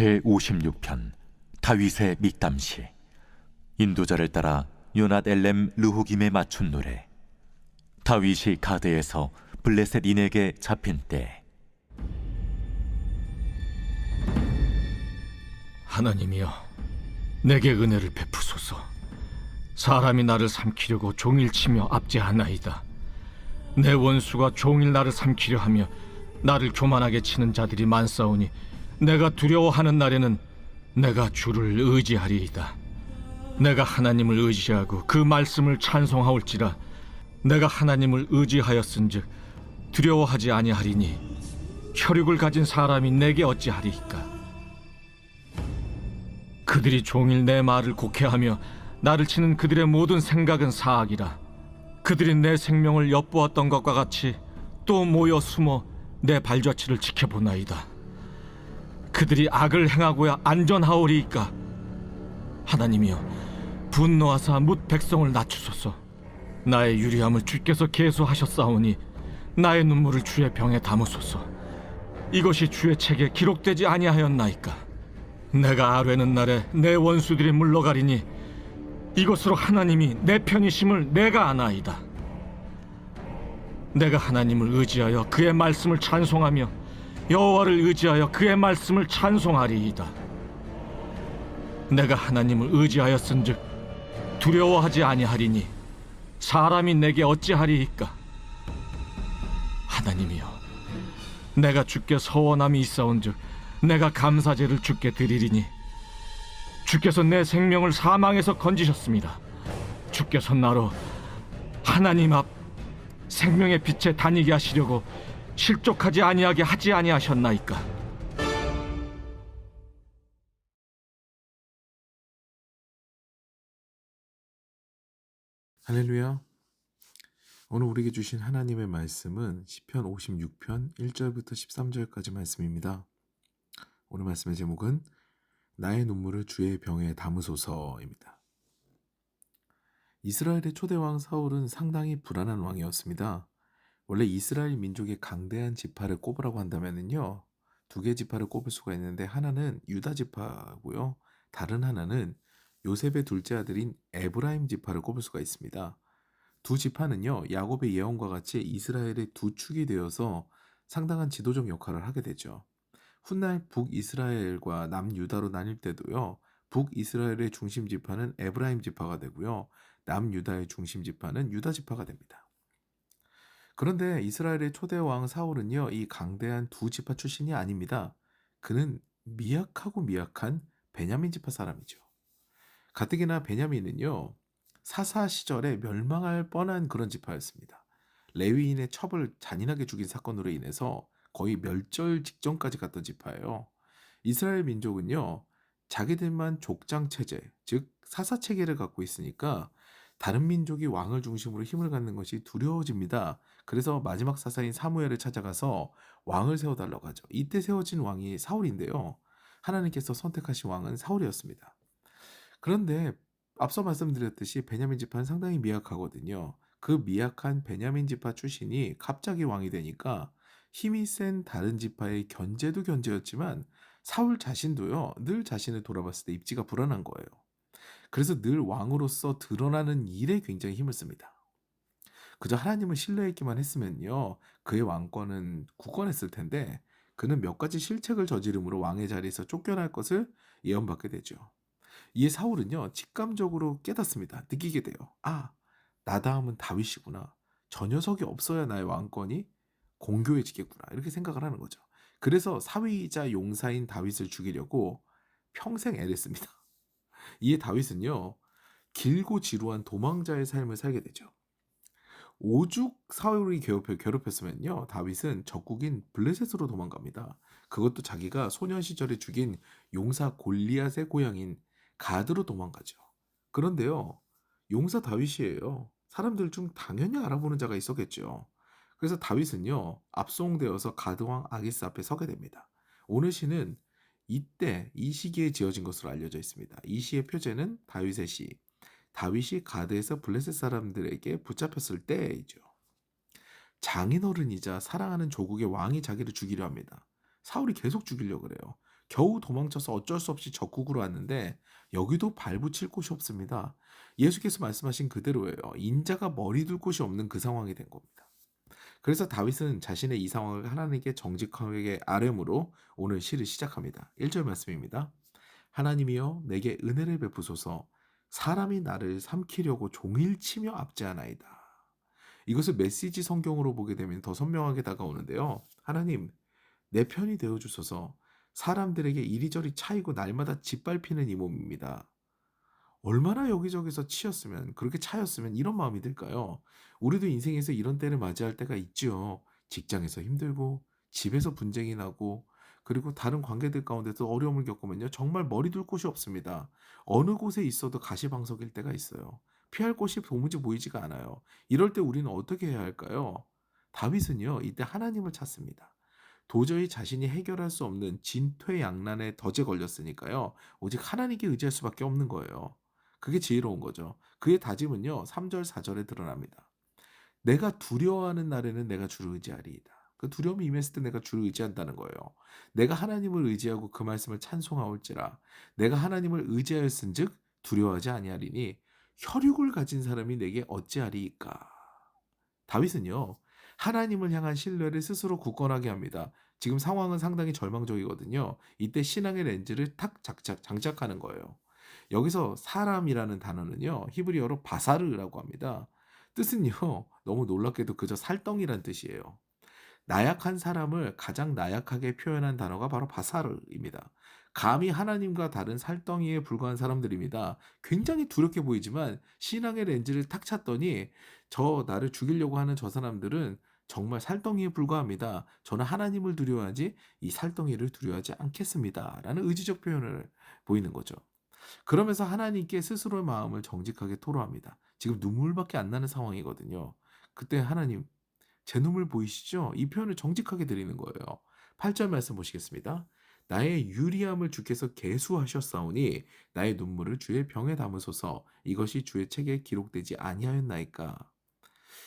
제56편 다윗의 믹담시. 인도자를 따라 요낫 엘렘 르호김에 맞춘 노래. 다윗이 가드에서 블레셋 인에게 잡힌 때. 하나님이여, 내게 은혜를 베푸소서. 사람이 나를 삼키려고 종일 치며 압제하나이다. 내 원수가 종일 나를 삼키려 하며 나를 교만하게 치는 자들이 많사오니 내가 두려워하는 날에는 내가 주를 의지하리이다. 내가 하나님을 의지하고 그 말씀을 찬송하올지라. 내가 하나님을 의지하였은즉 두려워하지 아니하리니 혈육을 가진 사람이 내게 어찌하리이까. 그들이 종일 내 말을 곡해하며 나를 치는 그들의 모든 생각은 사악이라. 그들이 내 생명을 엿보았던 것과 같이 또 모여 숨어 내 발자취를 지켜보나이다. 그들이 악을 행하고야 안전하오리이까. 하나님이여, 분노하사 뭇 백성을 낮추소서. 나의 유리함을 주께서 계수하셨사오니 나의 눈물을 주의 병에 담으소서. 이것이 주의 책에 기록되지 아니하였나이까. 내가 아뢰는 날에 내 원수들이 물러가리니 이것으로 하나님이 내 편이심을 내가 아나이다. 내가 하나님을 의지하여 그의 말씀을 찬송하며 여호와를 의지하여 그의 말씀을 찬송하리이다. 내가 하나님을 의지하였은즉 두려워하지 아니하리니 사람이 내게 어찌하리이까. 하나님이여, 내가 주께 서원함이 있사온즉 내가 감사제를 주께 드리리니 주께서 내 생명을 사망에서 건지셨습니다. 주께서 나로 하나님 앞 생명의 빛에 다니게 하시려고 실족하지 아니하게 하지 아니하셨나이까. 할렐루야. 오늘 우리에게 주신 하나님의 말씀은 시편 56편 1절부터 13절까지 말씀입니다. 오늘 말씀의 제목은 나의 눈물을 주의 병에 담으소서입니다. 이스라엘의 초대왕 사울은 상당히 불안한 왕이었습니다. 원래 이스라엘 민족의 강대한 지파를 꼽으라고 한다면요, 두 개의 지파를 꼽을 수가 있는데 하나는 유다 지파고요, 다른 하나는 요셉의 둘째 아들인 에브라임 지파를 꼽을 수가 있습니다. 두 지파는요, 야곱의 예언과 같이 이스라엘의 두 축이 되어서 상당한 지도적 역할을 하게 되죠. 훗날 북이스라엘과 남유다로 나뉠 때도요, 북이스라엘의 중심 지파는 에브라임 지파가 되고요, 남유다의 중심 지파는 유다 지파가 됩니다. 그런데 이스라엘의 초대 왕 사울은요, 이 강대한 두 지파 출신이 아닙니다. 그는 미약한 베냐민 지파 사람이죠. 가뜩이나 베냐민은요, 사사 시절에 멸망할 뻔한 그런 지파였습니다. 레위인의 첩을 잔인하게 죽인 사건으로 인해서 거의 멸절 직전까지 갔던 지파예요. 이스라엘 민족은요, 자기들만 족장 체제, 즉 사사 체계를 갖고 있으니까 다른 민족이 왕을 중심으로 힘을 갖는 것이 두려워집니다. 그래서 마지막 사사인 사무엘을 찾아가서 왕을 세워달라고 하죠. 이때 세워진 왕이 사울인데요, 하나님께서 선택하신 왕은 사울이었습니다. 그런데 앞서 말씀드렸듯이 베냐민 지파는 상당히 미약하거든요. 그 미약한 베냐민 지파 출신이 갑자기 왕이 되니까 힘이 센 다른 지파의 견제도 견제였지만 사울 자신도요, 늘 자신을 돌아봤을 때 입지가 불안한 거예요. 그래서 늘 왕으로서 드러나는 일에 굉장히 힘을 씁니다. 그저 하나님을 신뢰했기만 했으면요, 그의 왕권은 굳건했을 텐데 그는 몇 가지 실책을 저지름으로 왕의 자리에서 쫓겨날 것을 예언받게 되죠. 이에 사울은요, 직감적으로 깨닫습니다. 느끼게 돼요. 아, 나 다음은 다윗이구나. 저 녀석이 없어야 나의 왕권이 공교해지겠구나. 이렇게 생각을 하는 거죠. 그래서 사위이자 용사인 다윗을 죽이려고 평생 애를 씁니다. 이에 다윗은요, 길고 지루한 도망자의 삶을 살게 되죠. 오죽 사울이 괴롭혔으면요, 다윗은 적국인 블레셋으로 도망갑니다. 그것도 자기가 소년 시절에 죽인 용사 골리앗의 고향인 가드로 도망가죠. 그런데요, 용사 다윗이에요. 사람들 중 당연히 알아보는 자가 있었겠죠. 그래서 다윗은요, 압송되어서 가드왕 아기스 앞에 서게 됩니다. 오늘 시는 이때 이 시기에 지어진 것으로 알려져 있습니다. 이 시의 표제는 다윗의 시, 다윗이 가드에서 블레셋 사람들에게 붙잡혔을 때이죠. 장인어른이자 사랑하는 조국의 왕이 자기를 죽이려 합니다. 사울이 계속 죽이려고 그래요. 겨우 도망쳐서 어쩔 수 없이 적국으로 왔는데 여기도 발붙일 곳이 없습니다. 예수께서 말씀하신 그대로예요. 인자가 머리 둘 곳이 없는 그 상황이 된 겁니다. 그래서 다윗은 자신의 이 상황을 하나님께 정직하게 아뢰므로 오늘 시를 시작합니다. 1절 말씀입니다. 하나님이여 내게 은혜를 베푸소서 사람이 나를 삼키려고 종일 치며 압제하나이다. 이것을 메시지 성경으로 보게 되면 더 선명하게 다가오는데요. 하나님, 내 편이 되어 주소서. 사람들에게 이리저리 차이고 날마다 짓밟히는 이 몸입니다. 얼마나 여기저기서 치였으면, 그렇게 차였으면 이런 마음이 들까요? 우리도 인생에서 이런 때를 맞이할 때가 있지요. 직장에서 힘들고, 집에서 분쟁이 나고, 그리고 다른 관계들 가운데서 어려움을 겪으면요. 정말 머리 둘 곳이 없습니다. 어느 곳에 있어도 가시방석일 때가 있어요. 피할 곳이 도무지 보이지가 않아요. 이럴 때 우리는 어떻게 해야 할까요? 다윗은요, 이때 하나님을 찾습니다. 도저히 자신이 해결할 수 없는 진퇴양난의 덫에 걸렸으니까요. 오직 하나님께 의지할 수밖에 없는 거예요. 그게 지혜로운 거죠. 그의 다짐은요. 3절 4절에 드러납니다. 내가 두려워하는 날에는 내가 주를 의지하리이다. 그 두려움이 임했을 때 내가 주를 의지한다는 거예요. 내가 하나님을 의지하고 그 말씀을 찬송하올지라. 내가 하나님을 의지하였은즉 두려워하지 아니하리니 혈육을 가진 사람이 내게 어찌하리이까. 다윗은요. 하나님을 향한 신뢰를 스스로 굳건하게 합니다. 지금 상황은 상당히 절망적이거든요. 이때 신앙의 렌즈를 탁 장착하는 거예요. 여기서 사람이라는 단어는요. 히브리어로 바사르라고 합니다. 뜻은요. 너무 놀랍게도 그저 살덩이란 뜻이에요. 나약한 사람을 가장 나약하게 표현한 단어가 바로 바사르입니다. 감히 하나님과 다른 살덩이에 불과한 사람들입니다. 굉장히 두렵게 보이지만 신앙의 렌즈를 탁 찼더니 나를 죽이려고 하는 저 사람들은 정말 살덩이에 불과합니다. 저는 하나님을 두려워하지 이 살덩이를 두려워하지 않겠습니다. 라는 의지적 표현을 보이는 거죠. 그러면서 하나님께 스스로의 마음을 정직하게 토로합니다. 지금 눈물밖에 안 나는 상황이거든요. 그때 하나님 제 눈물 보이시죠? 이 표현을 정직하게 드리는 거예요. 8절 말씀 보시겠습니다. 나의 유리함을 주께서 계수하셨사오니 나의 눈물을 주의 병에 담으소서 이것이 주의 책에 기록되지 아니하였나이까.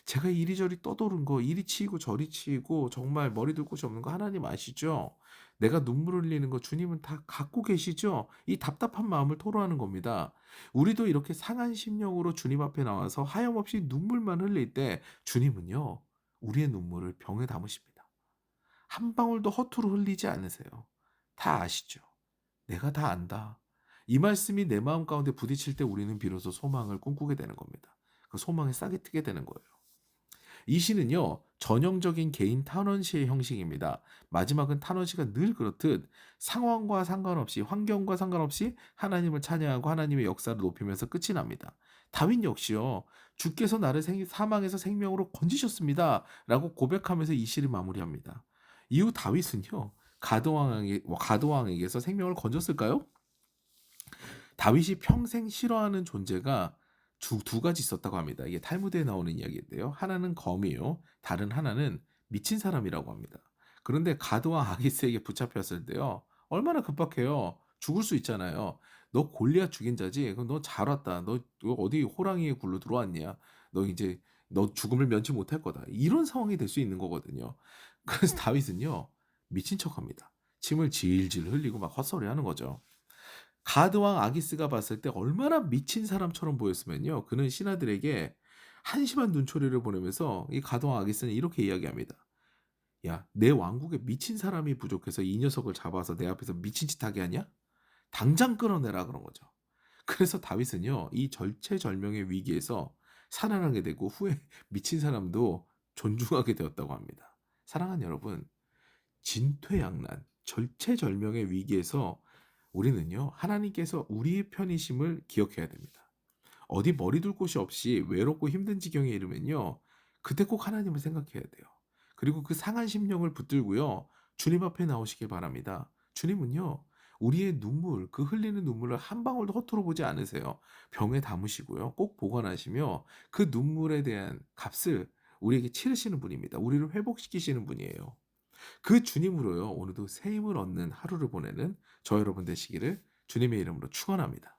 제가 이리저리 떠도른 거 이리 치이고 저리 치이고 정말 머리 둘 곳이 없는 거 하나님 아시죠? 내가 눈물 흘리는 거 주님은 다 갖고 계시죠? 이 답답한 마음을 토로하는 겁니다. 우리도 이렇게 상한 심령으로 주님 앞에 나와서 하염없이 눈물만 흘릴 때 주님은요. 우리의 눈물을 병에 담으십니다. 한 방울도 허투루 흘리지 않으세요. 다 아시죠? 내가 다 안다. 이 말씀이 내 마음 가운데 부딪힐 때 우리는 비로소 소망을 꿈꾸게 되는 겁니다. 그 소망에 싹이 트게 되는 거예요. 이 시는요, 전형적인 개인 탄원시의 형식입니다. 마지막은 탄원시가 늘 그렇듯 상황과 상관없이, 환경과 상관없이 하나님을 찬양하고 하나님의 역사를 높이면서 끝이 납니다. 다윗 역시요, 주께서 나를 사망에서 생명으로 건지셨습니다. 라고 고백하면서 이 시를 마무리합니다. 이후 다윗은요, 가드왕에게서 생명을 건졌을까요? 다윗이 평생 싫어하는 존재가 두 가지 있었다고 합니다. 이게 탈무드에 나오는 이야기인데요. 하나는 검이요. 다른 하나는 미친 사람이라고 합니다. 그런데 가드와 아기스에게 붙잡혔을 때요. 얼마나 급박해요. 죽을 수 있잖아요. 너 골리앗 죽인 자지. 그럼 너 잘 왔다. 너 어디 호랑이의 굴로 들어왔냐. 너 죽음을 면치 못할 거다. 이런 상황이 될 수 있는 거거든요. 그래서 다윗은요. 미친 척합니다. 침을 질질 흘리고 막 헛소리하는 거죠. 가드왕 아기스가 봤을 때 얼마나 미친 사람처럼 보였으면요. 그는 신하들에게 한심한 눈초리를 보내면서 이 가드왕 아기스는 이렇게 이야기합니다. 야, 내 왕국에 미친 사람이 부족해서 이 녀석을 잡아서 내 앞에서 미친 짓 하게 하냐? 당장 끌어내라 그런 거죠. 그래서 다윗은요. 이 절체절명의 위기에서 살아나게 되고 후에 미친 사람도 존중하게 되었다고 합니다. 사랑하는 여러분, 진퇴양난, 절체절명의 위기에서 우리는요, 하나님께서 우리의 편이심을 기억해야 됩니다. 어디 머리 둘 곳이 없이 외롭고 힘든 지경에 이르면요, 그때 꼭 하나님을 생각해야 돼요. 그리고 그 상한 심령을 붙들고요, 주님 앞에 나오시길 바랍니다. 주님은요, 우리의 눈물, 그 흘리는 눈물을 한 방울도 허투루 보지 않으세요. 병에 담으시고요, 꼭 보관하시며 그 눈물에 대한 값을 우리에게 치르시는 분입니다. 우리를 회복시키시는 분이에요. 그 주님으로요, 오늘도 새 힘을 얻는 하루를 보내는 저 여러분 되시기를 주님의 이름으로 축원합니다.